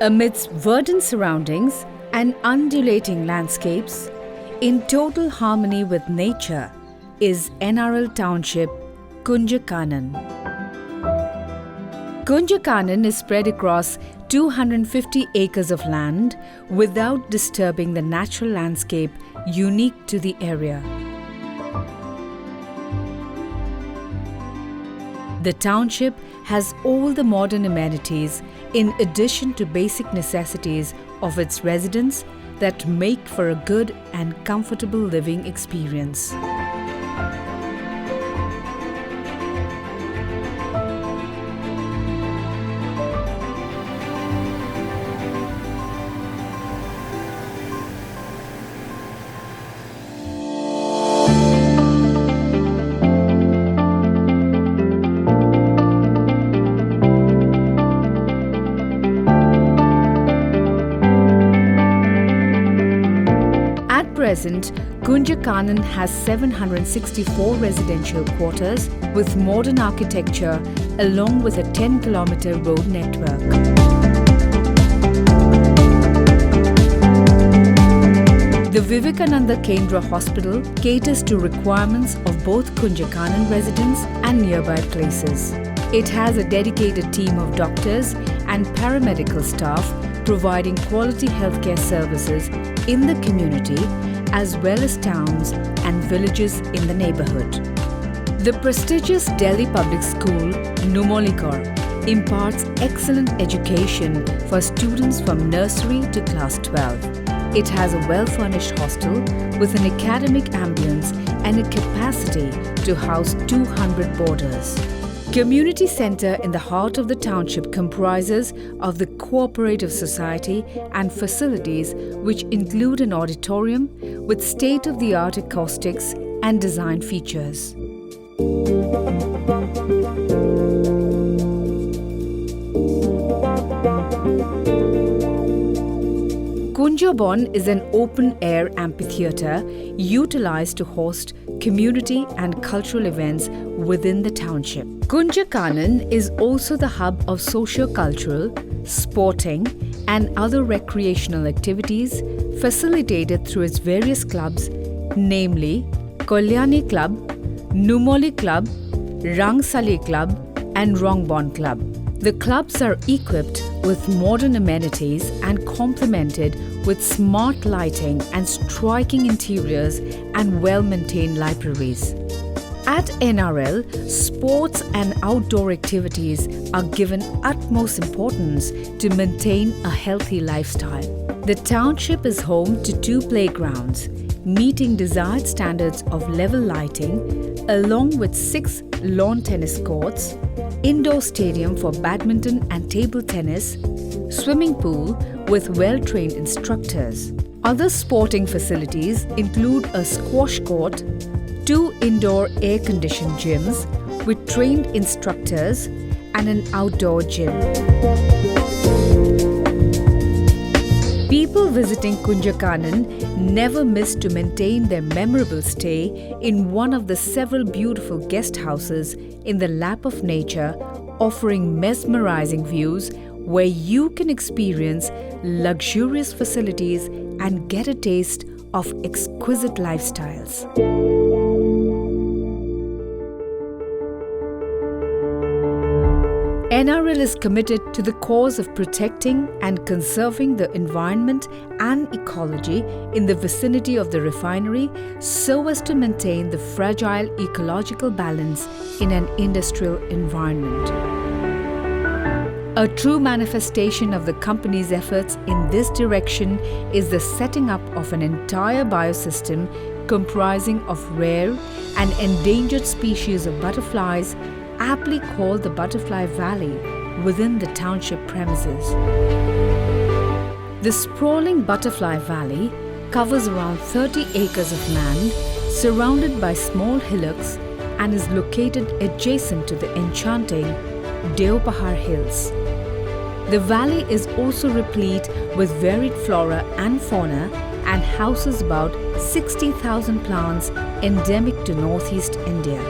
Amidst verdant surroundings and undulating landscapes, in total harmony with nature, is NRL Township, Kunjakanan. Kunjakanan is spread across 250 acres of land without disturbing the natural landscape unique to the area. The township has all the modern amenities in addition to basic necessities of its residents that make for a good and comfortable living experience. At present, Kunjakanan has 764 residential quarters with modern architecture along with a 10-kilometer road network. The Vivekananda Kendra Hospital caters to requirements of both Kunjakanan residents and nearby places. It has a dedicated team of doctors and paramedical staff providing quality healthcare services in the community as well as towns and villages in the neighborhood. The prestigious Delhi Public School, Numolikar, imparts excellent education for students from nursery to class 12. It has a well-furnished hostel with an academic ambience and a capacity to house 200 boarders. Community Centre in the heart of the township comprises of the cooperative society and facilities which include an auditorium with state-of-the-art acoustics and design features. Kunjabon is an open-air amphitheatre utilised to host community and cultural events within the township. Kunjakanan is also the hub of socio-cultural, sporting and other recreational activities facilitated through its various clubs, namely Kalyani Club, Numoli Club, Rangsali Club and Rongbon Club. The clubs are equipped with modern amenities and complemented with smart lighting and striking interiors and well-maintained libraries. At NRL, sports and outdoor activities are given utmost importance to maintain a healthy lifestyle. The township is home to 2 playgrounds, meeting desired standards of level lighting, along with 6 lawn tennis courts, indoor stadium for badminton and table tennis, swimming pool with well-trained instructors. Other sporting facilities include a squash court, 2 indoor air-conditioned gyms with trained instructors and an outdoor gym. People visiting Kunjakanan never miss to maintain their memorable stay in one of the several beautiful guest houses in the lap of nature, offering mesmerizing views where you can experience luxurious facilities and get a taste of exquisite lifestyles. NRL is committed to the cause of protecting and conserving the environment and ecology in the vicinity of the refinery so as to maintain the fragile ecological balance in an industrial environment. A true manifestation of the company's efforts in this direction is the setting up of an entire biosystem comprising of rare and endangered species of butterflies, aptly called the Butterfly Valley, within the township premises. The sprawling Butterfly Valley covers around 30 acres of land surrounded by small hillocks and is located adjacent to the enchanting Deopahar Hills. The valley is also replete with varied flora and fauna and houses about 60,000 plants endemic to northeast India.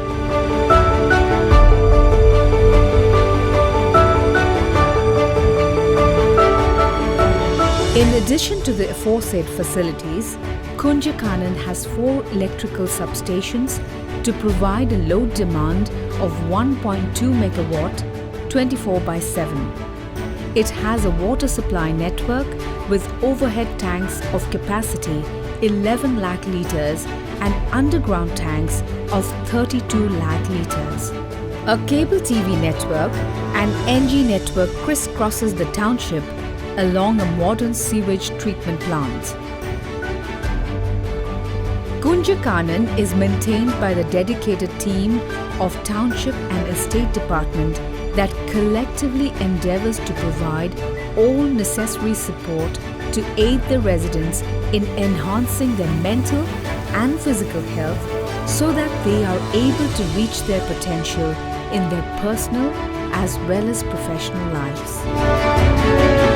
In addition to the aforesaid facilities, Kunjakanan has 4 electrical substations to provide a load demand of 1.2 megawatt 24/7. It has a water supply network with overhead tanks of capacity 11 lakh litres and underground tanks of 32 lakh litres. A cable TV network and NG network crisscrosses the township along a modern sewage treatment plant. Kunjakanan is maintained by the dedicated team of Township and Estate Department that collectively endeavours to provide all necessary support to aid the residents in enhancing their mental and physical health so that they are able to reach their potential in their personal as well as professional lives.